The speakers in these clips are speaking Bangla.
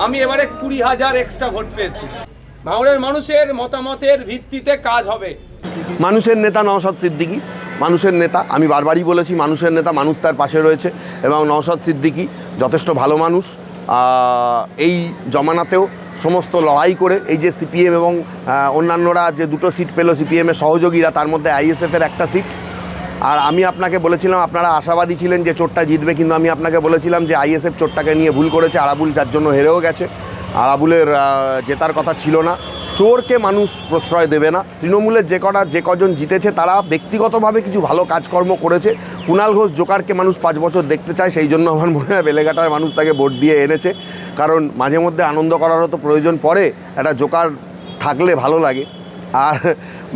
আমি এবারে 20,000 এক্সট্রা ভোট পেয়েছি। ভাঙড়ের মানুষের মতামতের ভিত্তিতে কাজ হবে। মানুষের নেতা নওশাদ সিদ্দিকী, মানুষের নেতা, আমি বারবারই বলেছি মানুষের নেতা, মানুষ তার পাশে রয়েছে এবং নওশাদ সিদ্দিকী যথেষ্ট ভালো মানুষ। এই জমানাতেও সমস্ত লড়াই করে এই যে সিপিএম এবং অন্যান্যরা যে দুটো সিট পেল, সিপিএমের সহযোগীরা, তার মধ্যে আইএসএফের একটা সিট। আর আমি আপনাকে বলেছিলাম, আপনারা আশাবাদী ছিলেন যে চোটটা জিতবে, কিন্তু আমি আপনাকে বলেছিলাম যে আইএসএফ চোটটাকে নিয়ে ভুল করেছে, আরাবুল যার জন্য হেরেও গেছে। আরাবুলের জেতার কথা ছিল না। চোরকে মানুষ প্রশ্রয় দেবে না। তৃণমূলের যে কজন জিতেছে তারা ব্যক্তিগতভাবে কিছু ভালো কাজকর্ম করেছে। কুণাল ঘোষ জোকারকে মানুষ 5 বছর দেখতে চায়, সেই জন্য আমার মনে হয় বেলেঘাটার মানুষ তাকে ভোট দিয়ে এনেছে। কারণ মাঝে মধ্যে আনন্দ করারও তো প্রয়োজন পড়ে, একটা জোকার থাকলে ভালো লাগে। আর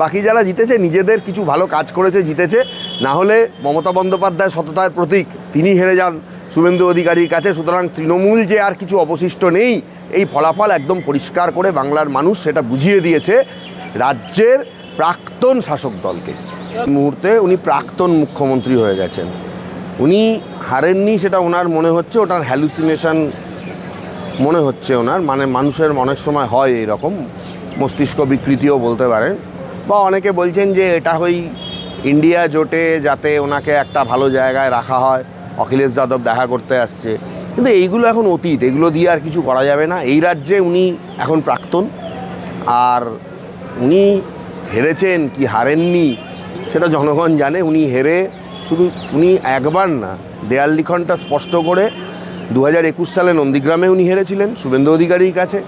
বাকি যারা জিতেছে নিজেদের কিছু ভালো কাজ করেছে, জিতেছে। না হলে মমতা বন্দ্যোপাধ্যায় সততার প্রতীক, তিনি হেরে যান শুভেন্দু অধিকারীর কাছে। সুতরাং তৃণমূল যে আর কিছু অবশিষ্ট নেই, এই ফলাফল একদম পরিষ্কার করে বাংলার মানুষ সেটা বুঝিয়ে দিয়েছে রাজ্যের প্রাক্তন শাসক দলকে। এই মুহূর্তে উনি প্রাক্তন মুখ্যমন্ত্রী হয়ে গেছেন। উনি হারেননি সেটা ওনার মনে হচ্ছে, ওটার হ্যালুসিনেশন মনে হচ্ছে ওনার, মানে মানুষের অনেক সময় হয় এইরকম মস্তিষ্ক বিকৃতিও বলতে পারেন। বা অনেকে বলছেন যে এটা হই ইন্ডিয়া জোটে যাতে ওনাকে একটা ভালো জায়গায় রাখা হয়, অখিলেশ যাদব দেখা করতে আসছে। কিন্তু এইগুলো এখন অতীত, এগুলো দিয়ে আর কিছু করা যাবে না। এই রাজ্যে উনি এখন প্রাক্তন, আর উনি হেরেছেন কি হারেননি সেটা জনগণ জানে। উনি হেরে শুধু উনি একবার না, দেয়াল লিখনটা স্পষ্ট করে 2021 সালে নন্দীগ্রামে উনি হেরেছিলেন শুভেন্দু অধিকারীর কাছে,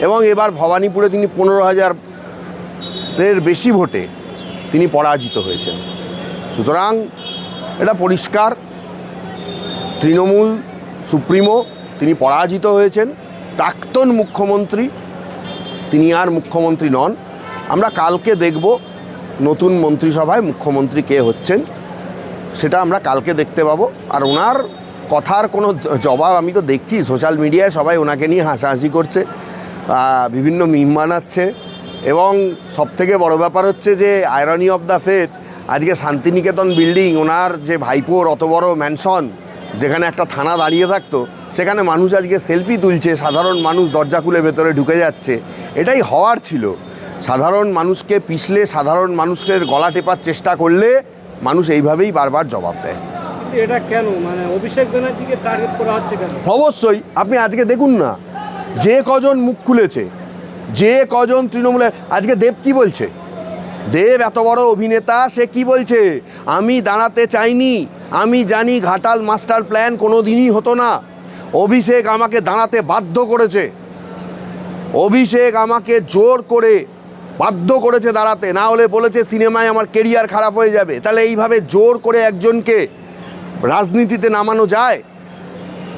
এবং এবার ভবানীপুরে তিনি 15,000-এর বেশি ভোটে তিনি পরাজিত হয়েছেন। সুতরাং এটা পরিষ্কার তৃণমূল সুপ্রিমো তিনি পরাজিত হয়েছেন। প্রাক্তন মুখ্যমন্ত্রী তিনি আর মুখ্যমন্ত্রী নন। আমরা কালকে দেখব নতুন মন্ত্রিসভায় মুখ্যমন্ত্রী কে হচ্ছেন, সেটা আমরা কালকে দেখতে পাবো। আর ওনার কথার কোনো জবাব আমি তো দেখছি সোশ্যাল মিডিয়ায় সবাই ওনাকে নিয়ে হাসাহাসি করছে, বিভিন্ন মিম বানাচ্ছে। এবং সবথেকে বড় ব্যাপার হচ্ছে যে আয়রনি অফ দ্য ফেট, আজকে শান্তিনিকেতন বিল্ডিং, ওনার যে ভাইপোর অত বড় ম্যানশন যেখানে একটা থানা দাঁড়িয়ে থাকতো, সেখানে মানুষ আজকে সেলফি তুলছে, সাধারণ মানুষ দরজা খুলে ভেতরে ঢুকে যাচ্ছে। এটাই হওয়ার ছিল। সাধারণ মানুষকে পিছলে, সাধারণ মানুষের গলা টেপার চেষ্টা করলে মানুষ এইভাবেই বারবার জবাব দেয়। এটা কেন, মানে অভিষেক ব্যানার্জিকে টার্গেট করা হচ্ছে কেন? অবশ্যই আপনি আজকে দেখুন না, যে কজন মুখ খুলেছে, যে কজন তৃণমূলে, আজকে দেব কি বলছে? দেব এত বড় অভিনেতা, সে কি বলছে? আমি দাঁড়াতে চাইনি, আমি জানি ঘাটাল মাস্টার প্ল্যান কোনো দিনই হতো না, অভিষেক আমাকে দাঁড়াতে বাধ্য করেছে, অভিষেক আমাকে জোর করে বাধ্য করেছে দাঁড়াতে, না হলে বলেছে সিনেমায় আমার কেরিয়ার খারাপ হয়ে যাবে। তাহলে এইভাবে জোর করে একজনকে রাজনীতিতে নামানো যায়?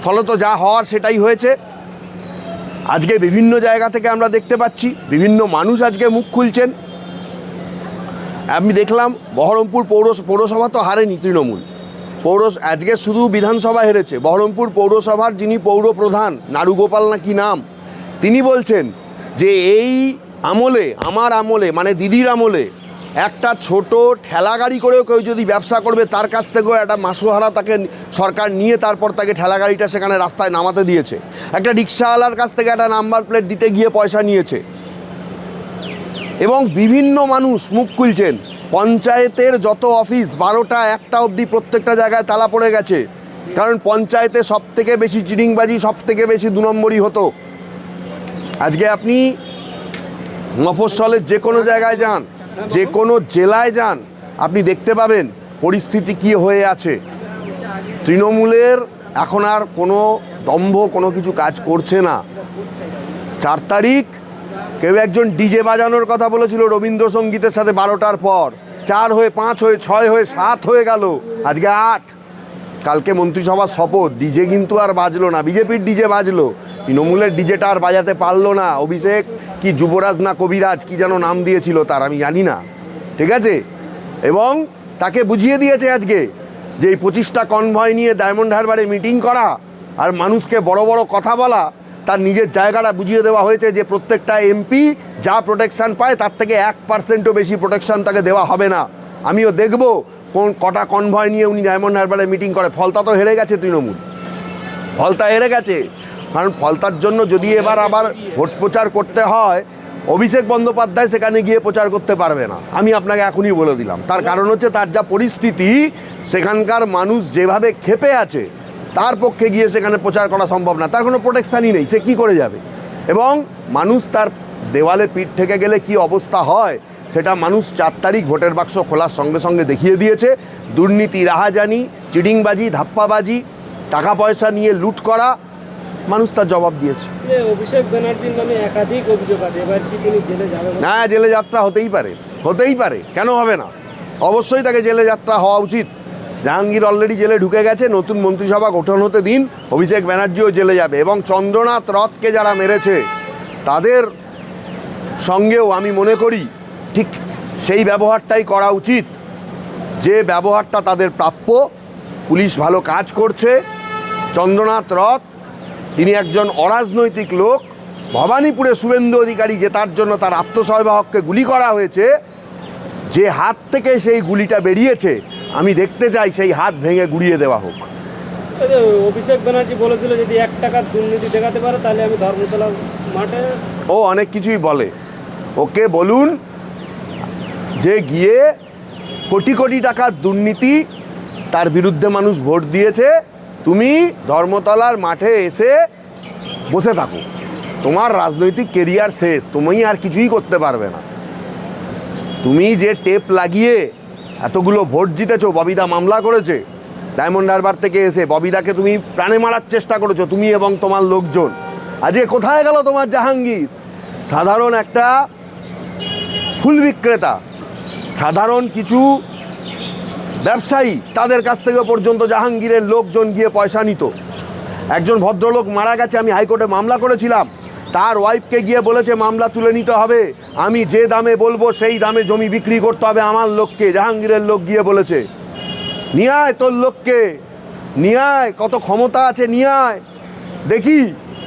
ফলত যা হওয়ার সেটাই হয়েছে। আজকে বিভিন্ন জায়গা থেকে আমরা দেখতে পাচ্ছি বিভিন্ন মানুষ আজকে মুখ খুলছেন। আমি দেখলাম বহরমপুর পৌরসভা তো হারেনি তৃণমূল, আজকে শুধু বিধানসভা হেরেছে। বহরমপুর পৌরসভার যিনি পৌর প্রধান, নারুগোপাল না কি নাম, তিনি বলছেন যে এই আমলে, আমার আমলে মানে দিদির আমলে, একটা ছোট ঠেলা গাড়ি করেও কেউ যদি ব্যবসা করবে তার কাছ থেকেও একটা মাসোহারা তাকে সরকার নিয়ে তারপর তাকে ঠেলা গাড়িটা সেখানে রাস্তায় নামাতে দিয়েছে। একটা রিক্সাওয়ালার কাছ থেকে একটা নাম্বার প্লেট দিতে গিয়ে পয়সা নিয়েছে। এবং বিভিন্ন মানুষ মুখ খুলছেন। পঞ্চায়েতের যত অফিস 12টা 1টা অবধি প্রত্যেকটা জায়গায় তালা পড়ে গেছে, কারণ পঞ্চায়েতে সব থেকে বেশি চিটিংবাজি, সব থেকে বেশি 2 নম্বরই হতো। আজকে আপনি মফস্বলের যে কোনো জায়গায় যান, যে কোনো জেলায় যান, আপনি দেখতে পাবেন পরিস্থিতি কী হয়ে আছে। তৃণমূলের এখন আর কোনো দম্ভ কোনো কিছু কাজ করছে না। 4 তারিখ কেউ একজন ডিজে বাজানোর কথা বলেছিল রবীন্দ্রসঙ্গীতের সাথে 12টার পর, 4 হয়ে 5 হয়ে 6 হয়ে 7 হয়ে গেল, আজকে 8। কালকে মন্ত্রিসভার শপথ, ডিজে কিন্তু আর বাজলো না। বিজেপির ডিজে বাজলো, তৃণমূলের ডিজেটা আর বাজাতে পারলো না। অভিষেক কি যুবরাজ না কবিরাজ কি যেন নাম দিয়েছিল তার, আমি জানি না, ঠিক আছে। এবং তাকে বুঝিয়ে দিয়েছে আজকে যে এই 25টা কনভয় নিয়ে ডায়মন্ড হারবারে মিটিং করা আর মানুষকে বড় বড় কথা বলা, তার নিজের জায়গাটা বুঝিয়ে দেওয়া হয়েছে যে প্রত্যেকটা এমপি যা প্রোটেকশান পায় তার থেকে 1%ও বেশি প্রোটেকশান তাকে দেওয়া হবে না। আমিও দেখব কটা কনভয় নিয়ে উনি ডায়মন্ড হারবারে মিটিং করে। ফলতা তো হেরে গেছে তৃণমূল, ফলতা হেরে গেছে। কারণ ফলতার জন্য যদি এবার আবার ভোট প্রচার করতে হয়, অভিষেক বন্দ্যোপাধ্যায় সেখানে গিয়ে প্রচার করতে পারবে না, আমি আপনাকে এখনই বলে দিলাম। তার কারণ হচ্ছে তার যা পরিস্থিতি, সেখানকার মানুষ যেভাবে ক্ষেপে আছে, তার পক্ষে গিয়ে সেখানে প্রচার করা সম্ভব না। তার কোনো প্রোটেকশানই নেই, সে কি করে যাবে? এবং মানুষ তার দেওয়ালে পিঠ থেকে গেলে কি অবস্থা হয় সেটা মানুষ 4 তারিখ ভোটের বাক্স খোলার সঙ্গে সঙ্গে দেখিয়ে দিয়েছে। দুর্নীতি, রাহাজানি, চিটিংবাজি, ধাপ্পাবাজি, টাকা পয়সা নিয়ে লুট করা, মানুষ তার জবাব দিয়েছে। যে অভিষেক ব্যানার্জির নামে একাধিক অভিযোগ আছে, এবার কি তিনি জেলে যাবেন? না, জেলে যাত্রা হতেই পারে, হতেই পারে, কেন হবে না? অবশ্যই তাকে জেলে যাত্রা হওয়া উচিত। জাহাঙ্গীর অলরেডি জেলে ঢুকে গেছে, নতুন মন্ত্রিসভা গঠন হতে দিন, অভিষেক ব্যানার্জিও জেলে যাবে। এবং চন্দ্রনাথ রথকে যারা মেরেছে তাদের সঙ্গেও আমি মনে করি ঠিক সেই ব্যবহারটাই করা উচিত, যে ব্যবহারটা তাদের প্রাপ্য। পুলিশ ভালো কাজ করছে। চন্দ্রনাথ রথ তিনি একজন অরাজনৈতিক লোক। ভবানীপুরে শুভেন্দু অধিকারী জেতার জন্য তার আত্মসহায়ককে গুলি করা হয়েছে, যে হাত থেকে সেই গুলিটা বেরিয়েছে আমি দেখতে চাই সেই হাত ভেঙে গুড়িয়ে দেওয়া হোক। এই যে অভিষেক ব্যানার্জি বলেছিল যদি 1 টাকার দুর্নীতি দেখাতে পারে তাহলে আমি ধর্মতলা মাঠে। ও অনেক কিছুই বলে, ওকে বলুন যে গিয়ে কোটি কোটি টাকার দুর্নীতি, তার বিরুদ্ধে মানুষ ভোট দিয়েছে, তুমি ধর্মতলার মাঠে এসে বসে থাকো, তোমার রাজনৈতিক কেরিয়ার শেষ, তুমি আর কিছুই করতে পারবে না। তুমি যে টেপ লাগিয়ে এতগুলো ভোট জিতেছো, ববিদা মামলা করেছে ডায়মন্ড হারবার থেকে এসে, ববিদাকে তুমি প্রাণে মারার চেষ্টা করেছো তুমি এবং তোমার লোকজন। আজকে কোথায় গেল তোমার জাহাঙ্গীর? সাধারণ একটা ফুল বিক্রেতা, সাধারণ কিছু ব্যবসায়ী, তাদের কাছ থেকে পর্যন্ত জাহাঙ্গীরের লোকজন গিয়ে পয়সা নিত। একজন ভদ্রলোক মারা গেছে, আমি হাইকোর্টে মামলা করেছিলাম, তার ওয়াইফকে গিয়ে বলেছে মামলা তুলে নিতে হবে, আমি যে দামে বলবো সেই দামে জমি বিক্রি করতে হবে আমার লোককে। জাহাঙ্গীরের লোক গিয়ে বলেছে নিয়ে আয় তোর লোককে, নিয়ে আয়, কত ক্ষমতা আছে নিয়ে আয়, দেখি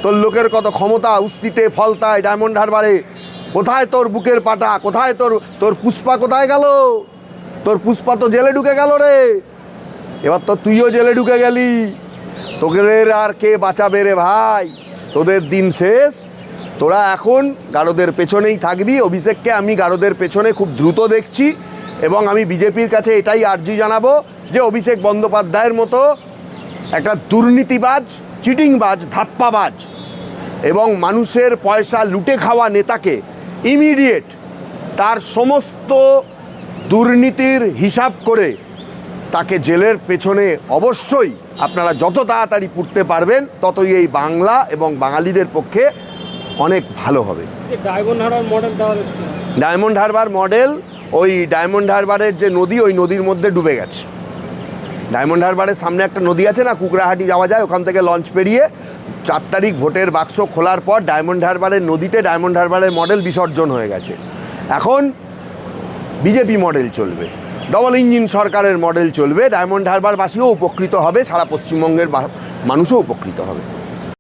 তোর লোকের কত ক্ষমতা, উস্তিতে, ফলতায়, ডায়মন্ড হারবারে। কোথায় তোর বুকের পাটা, কোথায় তোর পুষ্পা কোথায় গেল? তোর পুষ্পা তো জেলে ঢুকে গেল রে, এবার তো তুইও জেলে ঢুকে গেলি, তোদের আর কে বাঁচাবে রে ভাই? তোদের দিন শেষ। তোরা এখন গারদের পেছনেই থাকবি। অভিষেককে আমি গারদের পেছনে খুব দ্রুত দেখছি, এবং আমি বিজেপির কাছে এটাই আর্জি জানাবো যে অভিষেক বন্দ্যোপাধ্যায়ের মতো একটা দুর্নীতিবাজ, চিটিংবাজ, ধাপ্পাবাজ এবং মানুষের পয়সা লুটে খাওয়া নেতাকে ইমিডিয়েট তার সমস্ত দুর্নীতির হিসাব করে তাকে জেলের পেছনে অবশ্যই আপনারা যত তাড়াতাড়ি পুড়তে পারবেন ততই এই বাংলা এবং বাঙালিদের পক্ষে অনেক ভালো হবে। ডায়মন্ড হারবার মডেল দেওয়া হচ্ছে, ডায়মন্ড হারবার মডেল, ওই ডায়মন্ড হারবারের যে নদী, ওই নদীর মধ্যে ডুবে গেছে। ডায়মন্ড হারবারের সামনে একটা নদী আছে না, কুকরাহাটি যাওয়া যায়, ওখান থেকে লঞ্চ পেরিয়ে 4 তারিখ ভোটের বাক্স খোলার পর ডায়মন্ড হারবারের নদীতে ডায়মন্ড হারবারের মডেল বিসর্জন হয়ে গেছে। এখন বিজেপি মডেল চলবে, ডবল ইঞ্জিন সরকারের মডেল চলবে। ডায়মন্ড হারবারবাসীও উপকৃত হবে, সারা পশ্চিমবঙ্গের মানুষও উপকৃত হবে।